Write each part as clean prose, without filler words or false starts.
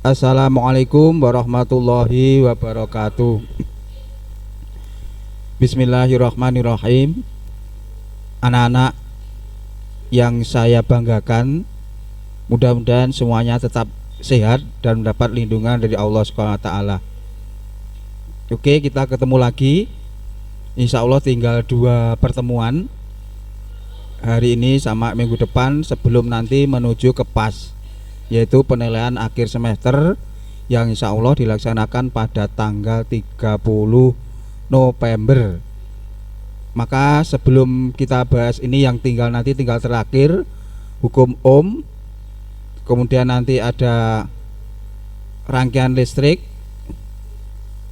Assalamualaikum warahmatullahi wabarakatuh. Bismillahirrahmanirrahim. Anak-anak yang saya banggakan, mudah-mudahan semuanya tetap sehat dan mendapat lindungan dari Allah SWT. Oke, kita ketemu lagi. Insya Allah tinggal 2 pertemuan, hari ini sama minggu depan, sebelum nanti menuju ke PAS, yaitu penilaian akhir semester yang insya Allah dilaksanakan pada tanggal 30 November. Maka sebelum kita bahas ini, yang tinggal terakhir hukum Ohm, kemudian nanti ada rangkaian listrik,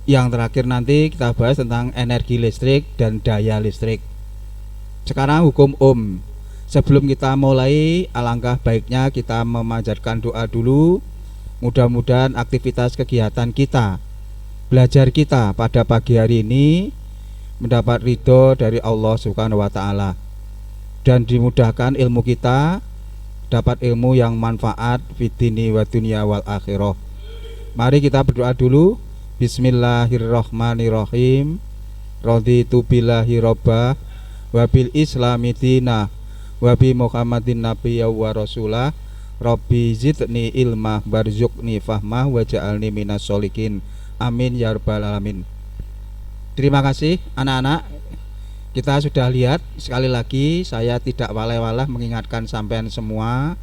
yang terakhir nanti kita bahas tentang energi listrik dan daya listrik. Sekarang hukum Ohm. Sebelum kita mulai, alangkah baiknya kita memanjatkan doa dulu. Mudah-mudahan aktivitas kegiatan kita, belajar kita pada pagi hari ini mendapat ridho dari Allah Subhanahu wa Ta'ala, dan dimudahkan ilmu kita dapat ilmu yang manfaat fid dini wa dunya wal akhirah. Mari kita berdoa dulu. Bismillahirrahmanirrahim. Raditu billahi robba wa bil islami dina wa bi Muhammadin nabiyya wa rasulah. Rabbi zidni ilmah warzuqni fahmah waj'alni minas sholihin. Amin ya rabbal alamin. Terima kasih anak-anak. Kita sudah lihat, sekali lagi saya tidak waleh-waleh mengingatkan sampean semua,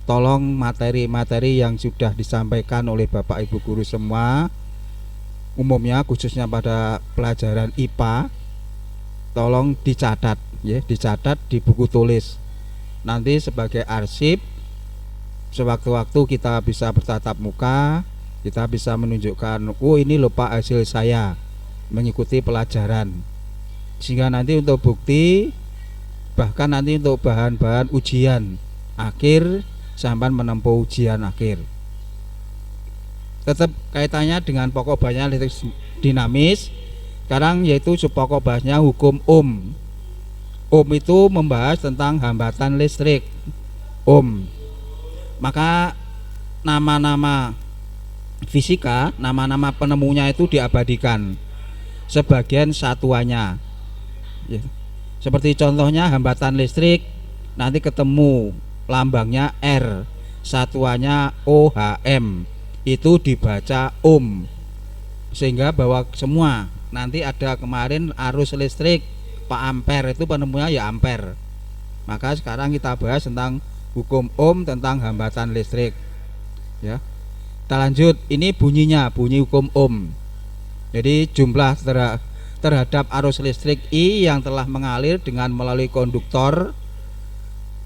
tolong materi-materi yang sudah disampaikan oleh Bapak Ibu guru semua, umumnya khususnya pada pelajaran IPA, tolong dicatat ya, dicatat di buku tulis. Nanti sebagai arsip, sewaktu-waktu kita bisa bertatap muka, kita bisa menunjukkan, oh ini loh Pak hasil saya mengikuti pelajaran, sehingga nanti untuk bukti, bahkan nanti untuk bahan-bahan ujian akhir sampai menempuh ujian akhir. Tetap kaitannya dengan pokok bahasnya listrik dinamis. Sekarang yaitu pokok bahasnya hukum Ohm. Ohm itu membahas tentang hambatan listrik. Ohm. Maka nama-nama fisika, nama-nama penemunya itu diabadikan, sebagian satuannya ya. Seperti contohnya hambatan listrik, nanti ketemu lambangnya R, satuannya OHM, itu dibaca ohm, sehingga bahwa semua nanti ada kemarin arus listrik Pak ampere, itu penemunya ya ampere. Maka sekarang kita bahas tentang hukum Ohm tentang hambatan listrik ya. Kita lanjut, ini bunyinya, bunyi hukum Ohm. Jadi jumlah terhadap arus listrik I yang telah mengalir dengan melalui konduktor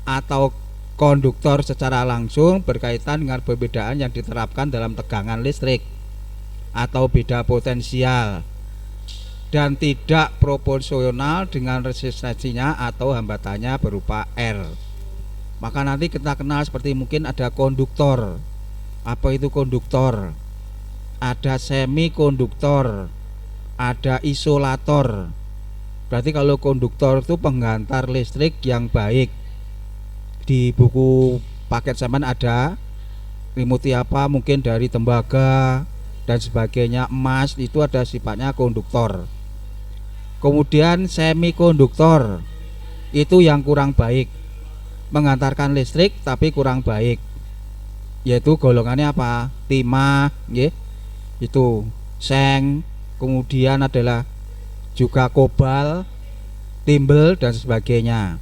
atau konduktor secara langsung berkaitan dengan perbedaan yang diterapkan dalam tegangan listrik atau beda potensial, dan tidak proporsional dengan resistensinya atau hambatannya berupa R. Maka nanti kita kenal seperti mungkin ada konduktor. Apa itu konduktor? Ada semikonduktor, ada isolator. Berarti kalau konduktor itu penghantar listrik yang baik. Di buku paket zaman ada limuti apa, mungkin dari tembaga dan sebagainya, emas, itu ada sifatnya konduktor. Kemudian semikonduktor itu yang kurang baik, menghantarkan listrik tapi kurang baik, yaitu golongannya apa? Timah ya, itu seng, kemudian adalah juga kobal, timbel dan sebagainya.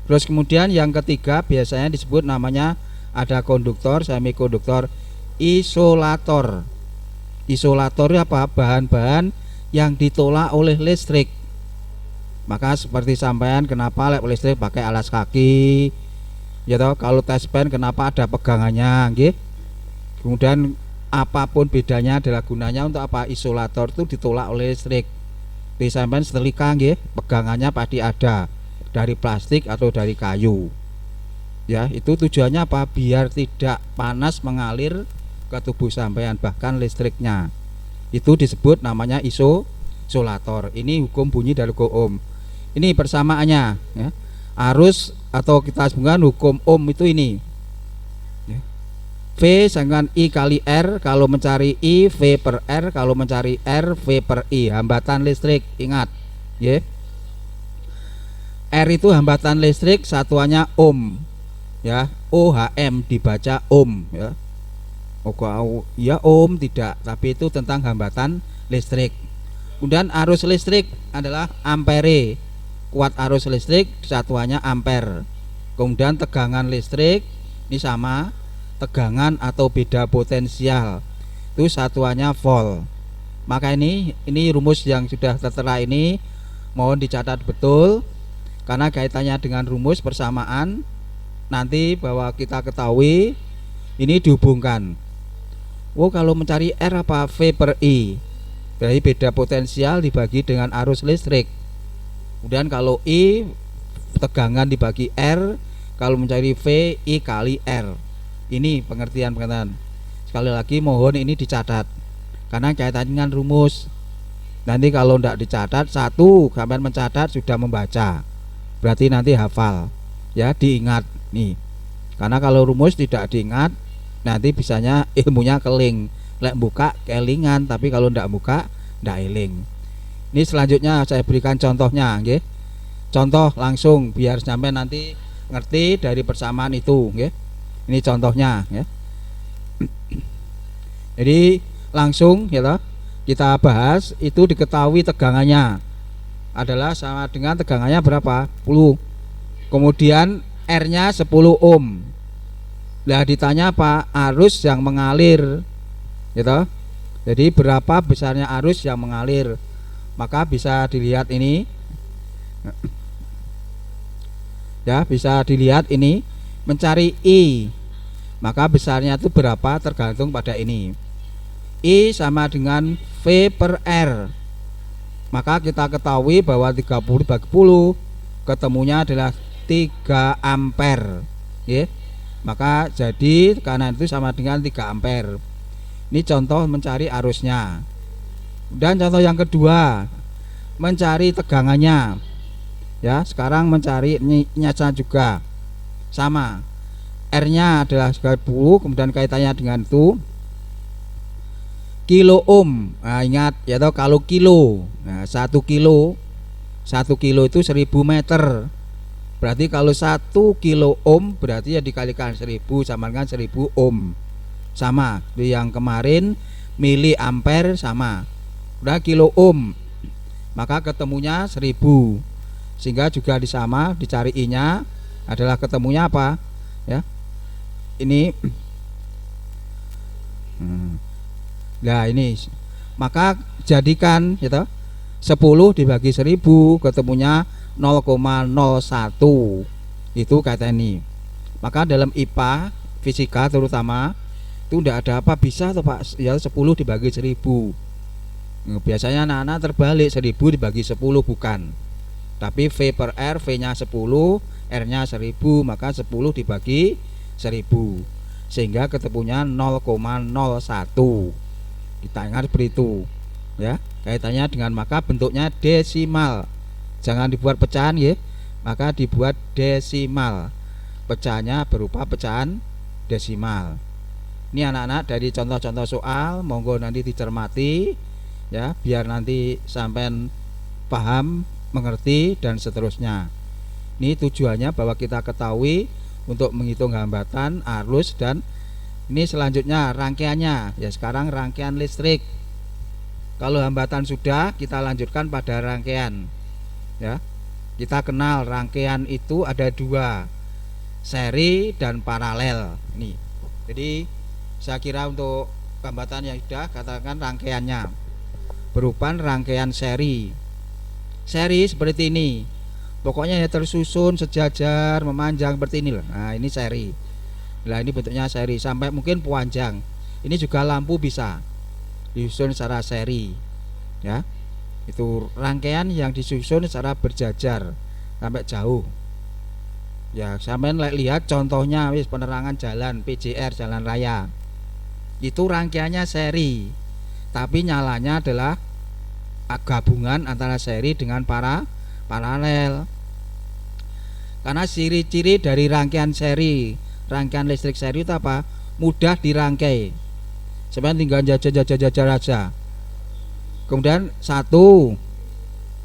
Terus kemudian yang ketiga biasanya disebut namanya ada konduktor, semikonduktor, isolator. Isolator apa? Bahan-bahan yang ditolak oleh listrik. Maka seperti sampean, kenapa listrik pakai alas kaki ya toh, kalau tes pen kenapa ada pegangannya nggih. Kemudian apapun bedanya adalah gunanya untuk apa? Isolator itu ditolak oleh listrik. Di sampean setrika nggih, pegangannya pasti ada dari plastik atau dari kayu ya. Itu tujuannya apa? Biar tidak panas mengalir ke tubuh sampean, bahkan listriknya. Itu disebut namanya isolator. Ini hukum bunyi dari hukum Ohm. Ini persamaannya ya. Arus atau kita sebutkan hukum Ohm itu ini ya. V dengan I kali R. Kalau mencari I, V per R. Kalau mencari R, V per I. Hambatan listrik, ingat ya. R itu hambatan listrik, satuannya ohm ya. OHM dibaca ohm ya. Ya ohm tidak, tapi itu tentang hambatan listrik. Kemudian arus listrik adalah ampere. Kuat arus listrik satuannya ampere. Kemudian tegangan listrik ini sama, tegangan atau beda potensial itu satuannya volt. Maka ini rumus yang sudah tertera ini mohon dicatat betul, karena kaitannya dengan rumus persamaan nanti bahwa kita ketahui ini dihubungkan. Oh, kalau mencari R apa V per I, berarti beda potensial dibagi dengan arus listrik. Kemudian kalau I tegangan dibagi R, kalau mencari V I kali R. Ini pengertian. Sekali lagi mohon ini dicatat, karena kaitannya dengan rumus. Nanti kalau tidak dicatat, satu sampai mencatat sudah membaca, berarti nanti hafal ya, diingat nih. Karena kalau rumus tidak diingat, nanti bisanya ilmunya keling. Lek buka kelingan, tapi kalau tidak buka tidak eling. Ini selanjutnya saya berikan contohnya, okay? Contoh langsung biar sampai nanti ngerti dari persamaan itu, okay? Ini contohnya ya. Jadi langsung ya, kita bahas. Itu diketahui tegangannya adalah sama dengan tegangannya berapa? 10. Kemudian R-nya 10 ohm. Lah ditanya apa? Arus yang mengalir gitu. Jadi berapa besarnya arus yang mengalir? Maka bisa dilihat ini. Ya, bisa dilihat ini. Mencari I, maka besarnya itu berapa tergantung pada ini. I sama dengan V per R. Maka kita ketahui bahwa 30 bagi 10 ketemunya adalah 3 ampere ya. Maka jadi karena itu sama dengan 3 ampere. Ini contoh mencari arusnya. Dan contoh yang kedua, mencari tegangannya. Ya, sekarang mencari nyata juga. Sama. R-nya adalah 10, kemudian kaitannya dengan itu kilo ohm. Nah, ingat ya toh, kalau kilo. Nah, 1 kilo itu 1000 meter. Berarti kalau 1 kilo ohm berarti ya dikalikan 1000 sama dengan 1000 ohm. Sama. Yang kemarin mili ampere sama. Udah kilo ohm. Maka ketemunya 1000. Sehingga juga disama dicari I-nya adalah ketemunya apa? Ya. Ini Nah, ini. Maka jadikan gitu. 10 dibagi 1000 ketemunya 0,01. Itu kata ini. Maka dalam IPA, fisika terutama, itu tidak ada apa bisa tuh Pak, ya 10 dibagi 1000. Biasanya anak-anak terbalik, 1000 dibagi 10 bukan. Tapi V per R, V-nya 10, R-nya 1000, maka 10 dibagi 1000. Sehingga ketemunya 0,01. Kita ingat seperti itu ya. Kaitannya dengan maka bentuknya desimal. Jangan dibuat pecahan ya. Maka dibuat desimal. Pecahannya berupa pecahan desimal. Ini anak-anak dari contoh-contoh soal, monggo nanti dicermati ya, biar nanti sampai paham, mengerti dan seterusnya. Ini tujuannya bahwa kita ketahui untuk menghitung hambatan, arus, dan ini selanjutnya rangkaiannya. Ya, sekarang rangkaian listrik. Kalau hambatan sudah, kita lanjutkan pada rangkaian. Ya, kita kenal rangkaian itu ada 2, seri dan paralel. Ini. Jadi saya kira untuk hambatan yang sudah, katakan rangkaiannya berupa rangkaian seri. Seri seperti ini. Pokoknya ya tersusun sejajar memanjang seperti ini loh. Nah, ini seri. Nah, ini bentuknya seri sampai mungkin panjang. Ini juga lampu bisa disusun secara seri. Ya. Itu rangkaian yang disusun secara berjajar sampai jauh. Ya, sampai lihat contohnya wis penerangan jalan PJR, jalan raya. Itu rangkaiannya seri. Tapi nyalanya adalah gabungan antara seri dengan paralel. Karena ciri-ciri dari rangkaian seri, rangkaian listrik seri itu apa? mudah dirangkai. Sampeyan tinggal jajal aja. Kemudian satu,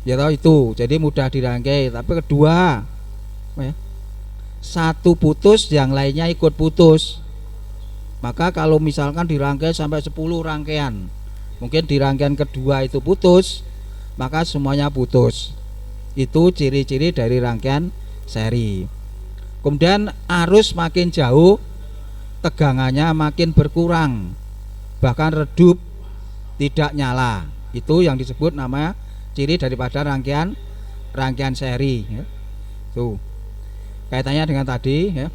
ya toh itu, jadi mudah dirangkai. Tapi kedua, ya, satu putus, yang lainnya ikut putus. Maka kalau misalkan dirangkai sampai 10 rangkaian, mungkin di rangkaian kedua itu putus, maka semuanya putus. Itu ciri-ciri dari rangkaian seri. Kemudian arus makin jauh, tegangannya makin berkurang, bahkan redup, tidak nyala. Itu yang disebut namanya ciri daripada rangkaian seri, ya. Tuh kaitannya dengan tadi, ya.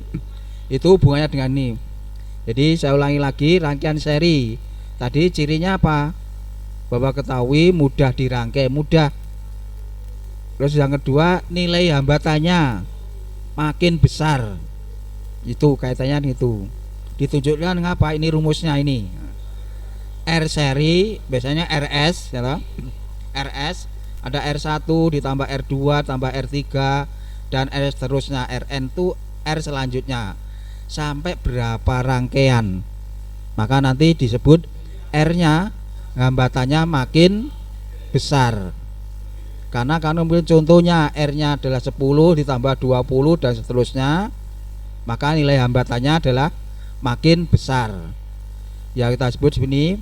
Itu hubungannya dengan ini. Jadi saya ulangi lagi, rangkaian seri tadi cirinya apa? Bahwa ketahui mudah dirangkai, mudah. Terus yang kedua, nilai hambatannya makin besar. Itu kaitannya itu. Ditunjukkan ngapa? Ini rumusnya ini. R seri biasanya RS, ya. RS ada R1 ditambah R2 tambah R3 dan R seterusnya. Rn itu R selanjutnya sampai berapa rangkaian, maka nanti disebut R-nya hambatannya makin besar. Karena contohnya R-nya adalah 10 ditambah 20 dan seterusnya, maka nilai hambatannya adalah makin besar. Ya, kita sebut sini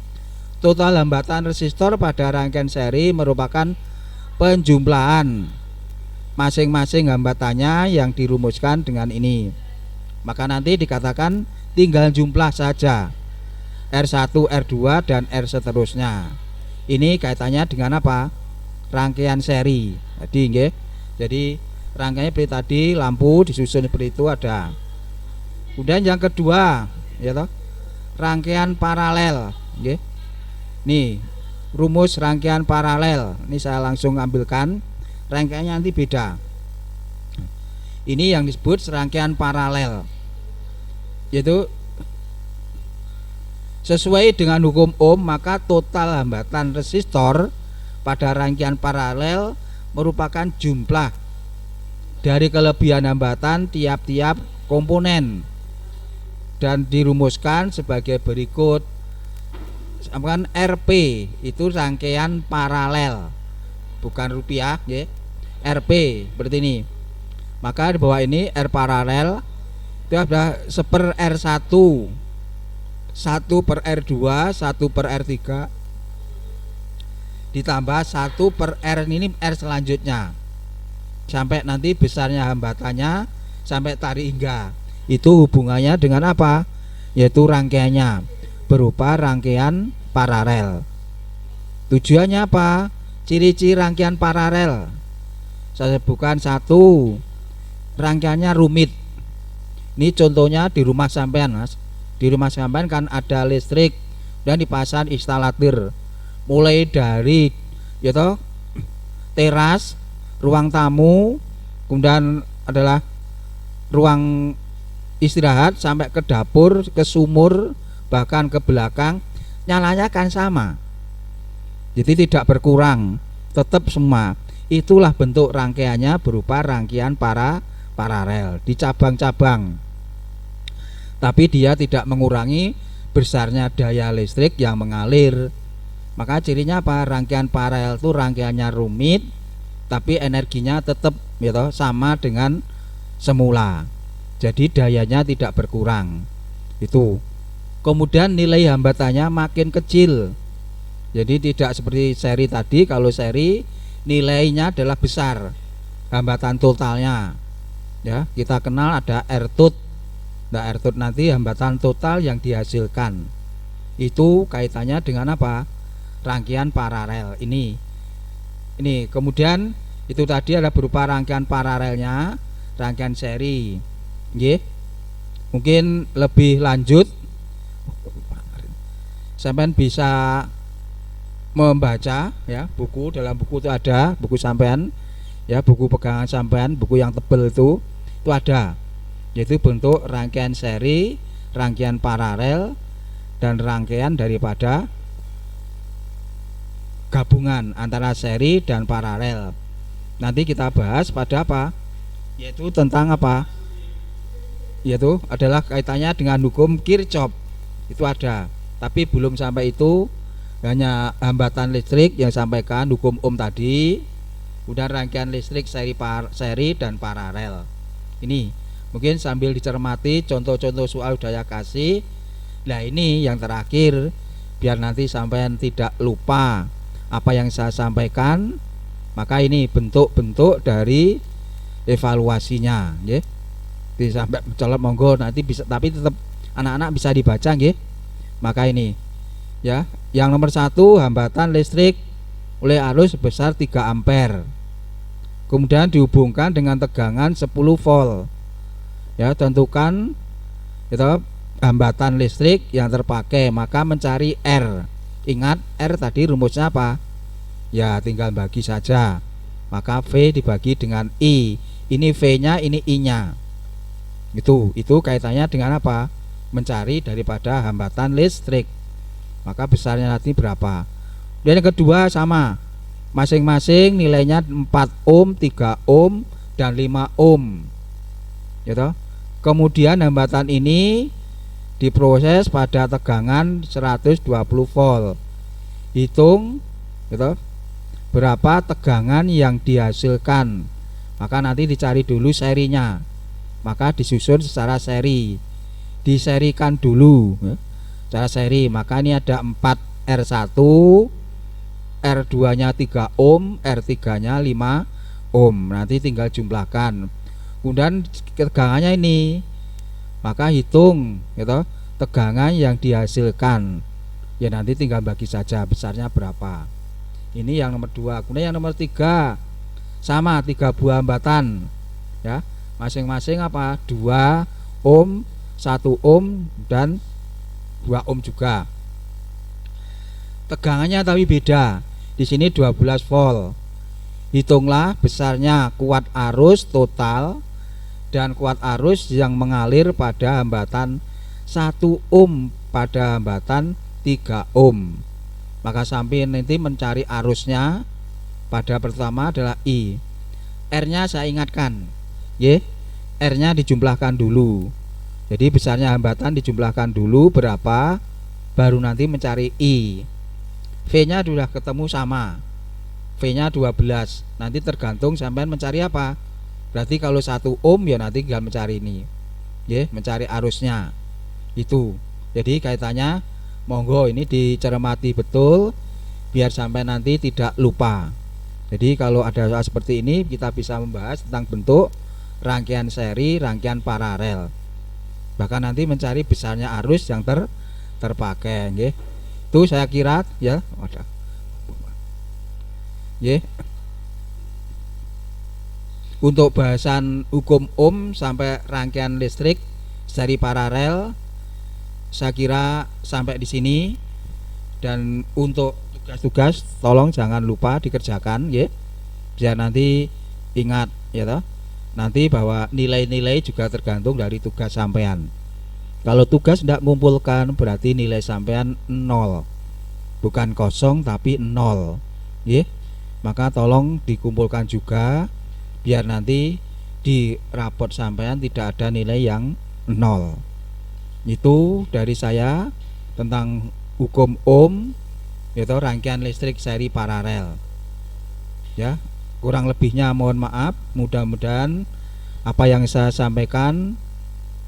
total hambatan resistor pada rangkaian seri merupakan penjumlahan masing-masing hambatannya yang dirumuskan dengan ini. Maka nanti dikatakan tinggal jumlah saja R1, R2 dan R seterusnya. Ini kaitannya dengan apa? Rangkaian seri. Jadi rangkaiannya seperti tadi, lampu disusun seperti itu ada. Kemudian yang kedua, ya toh, rangkaian paralel. Nih, rumus rangkaian paralel. Ini saya langsung ambilkan. Rangkaiannya nanti beda. Ini yang disebut rangkaian paralel, yaitu sesuai dengan hukum Ohm, maka total hambatan resistor pada rangkaian paralel merupakan jumlah dari kelebihan hambatan tiap-tiap komponen dan dirumuskan sebagai berikut. Misalkan RP itu rangkaian paralel, bukan rupiah, ya. RP seperti ini. Maka di bawah ini R paralel itu ada 1/R1, 1/R2, 1/R3 ditambah 1/R ini R selanjutnya sampai nanti besarnya hambatannya sampai tarik hingga. Itu hubungannya dengan apa? Yaitu rangkaiannya berupa rangkaian paralel. Tujuannya apa? Ciri-ciri rangkaian paralel saya sebutkan satu, rangkaiannya rumit. Ini contohnya di rumah sampean, Mas. Di rumah sampean kan ada listrik dan dipasang instalator. Mulai dari yaitu teras, ruang tamu, kemudian adalah ruang istirahat sampai ke dapur, ke sumur, bahkan ke belakang, nyalanya kan sama. Jadi tidak berkurang, tetap semua. Itulah bentuk rangkaiannya berupa rangkaian paralel di cabang-cabang. Tapi dia tidak mengurangi besarnya daya listrik yang mengalir. Maka cirinya apa? Rangkaian paralel itu rangkaiannya rumit, tapi energinya tetap gitu, sama dengan semula. Jadi dayanya tidak berkurang. Itu. Kemudian nilai hambatannya makin kecil. Jadi tidak seperti seri tadi. Kalau seri nilainya adalah besar, hambatan totalnya. Ya, kita kenal ada R-tut. Nah, R-tut nanti hambatan total yang dihasilkan. Itu kaitannya dengan apa? Rangkaian paralel ini. Kemudian itu tadi adalah berupa rangkaian paralelnya, rangkaian seri. Nggih. Mungkin lebih lanjut sampean bisa membaca ya buku. Dalam buku itu ada buku sampean ya, buku pegangan sampean, buku yang tebal itu ada, yaitu bentuk rangkaian seri, rangkaian paralel, dan rangkaian daripada gabungan antara seri dan paralel. Nanti kita bahas pada apa? Yaitu tentang apa? Yaitu adalah kaitannya dengan hukum Kirchhoff. itu ada, tapi belum sampai itu, hanya hambatan listrik yang sampaikan hukum Ohm tadi, kemudian rangkaian listrik seri dan paralel. Ini mungkin sambil dicermati contoh-contoh soal daya kasih. Nah ini yang terakhir, biar nanti sampean tidak lupa apa yang saya sampaikan, maka ini bentuk-bentuk dari evaluasinya, ya. Sampai colok monggo nanti bisa, tapi tetap anak-anak bisa dibaca, ya. Maka ini, ya, yang nomor 1 hambatan listrik oleh arus sebesar 3 ampere, kemudian dihubungkan dengan tegangan 10 volt. Ya, tentukan itu hambatan listrik yang terpakai, maka mencari R. Ingat R tadi rumusnya apa? Ya tinggal bagi saja, maka V dibagi dengan I. Ini V nya, ini I nya. Itu kaitannya dengan apa? Mencari daripada hambatan listrik, maka besarnya nanti berapa. Dan yang kedua sama, masing-masing nilainya 4 ohm, 3 ohm, dan 5 ohm, gitu. Kemudian hambatan ini diproses pada tegangan 120 volt. Hitung, gitu, berapa tegangan yang dihasilkan, maka nanti dicari dulu serinya, maka disusun secara seri, diserikan dulu, ya, secara seri. Maka ini ada 4 R1, R2 nya 3 ohm, R3 nya 5 ohm. Nanti tinggal jumlahkan, kemudian tegangannya ini, maka hitung, gitu, tegangan yang dihasilkan, ya nanti tinggal bagi saja besarnya berapa. Ini yang nomor 2. Kemudian yang nomor 3 sama, 3 buah hambatan, ya, masing-masing apa? 2 ohm, 1 ohm, dan 2 ohm juga. Tegangannya tapi beda. Di sini 12 volt. Hitunglah besarnya kuat arus total dan kuat arus yang mengalir pada hambatan 1 ohm pada hambatan 3 ohm. Maka sampai nanti mencari arusnya, pada pertama adalah I. R nya saya ingatkan, ya, R nya dijumlahkan dulu. Jadi besarnya hambatan dijumlahkan dulu berapa, baru nanti mencari I. V nya sudah ketemu sama, V nya 12. Nanti tergantung sampai mencari apa. Berarti kalau 1 ohm ya nanti tinggal mencari ini, ya, mencari arusnya. Itu jadi kaitannya, monggo ini dicermati betul biar sampai nanti tidak lupa. Jadi kalau ada soal seperti ini, kita bisa membahas tentang bentuk rangkaian seri, rangkaian paralel, bahkan nanti mencari besarnya arus yang terpakai, ya. Itu saya kira, ya, ada, ya. Untuk bahasan hukum Ohm sampai rangkaian listrik seri paralel, saya kira sampai di sini. Dan untuk tugas-tugas tolong jangan lupa dikerjakan, ya, biar nanti ingat, ya toh. Nanti bahwa nilai-nilai juga tergantung dari tugas sampean. Kalau tugas tidak mengumpulkan berarti nilai sampean 0, bukan kosong tapi 0, ya. Maka tolong dikumpulkan juga biar nanti di raport sampean tidak ada nilai yang 0. Itu dari saya tentang hukum Ohm, yaitu rangkaian listrik seri paralel, ya. Kurang lebihnya mohon maaf. Mudah-mudahan apa yang saya sampaikan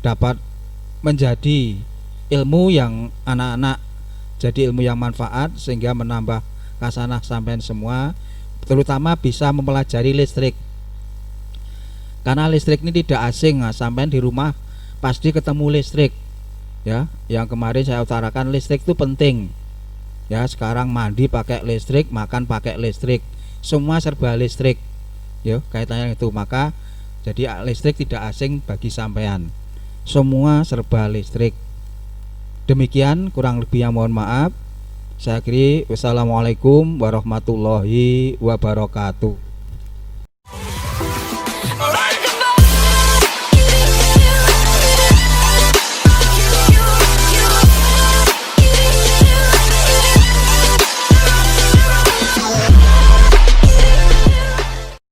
dapat menjadi ilmu yang anak-anak, jadi ilmu yang manfaat, sehingga menambah kasanah sampean semua, terutama bisa mempelajari listrik. Karena listrik ini tidak asing, nah, sampean di rumah pasti ketemu listrik, ya. Yang kemarin saya utarakan, listrik itu penting, ya. Sekarang mandi pakai listrik, makan pakai listrik, semua serba listrik, ya, kaitannya itu. Maka jadi listrik tidak asing bagi sampean, semua serba listrik. Demikian, kurang lebihnya mohon maaf. Saya akhiri, wassalamualaikum warahmatullahi wabarakatuh.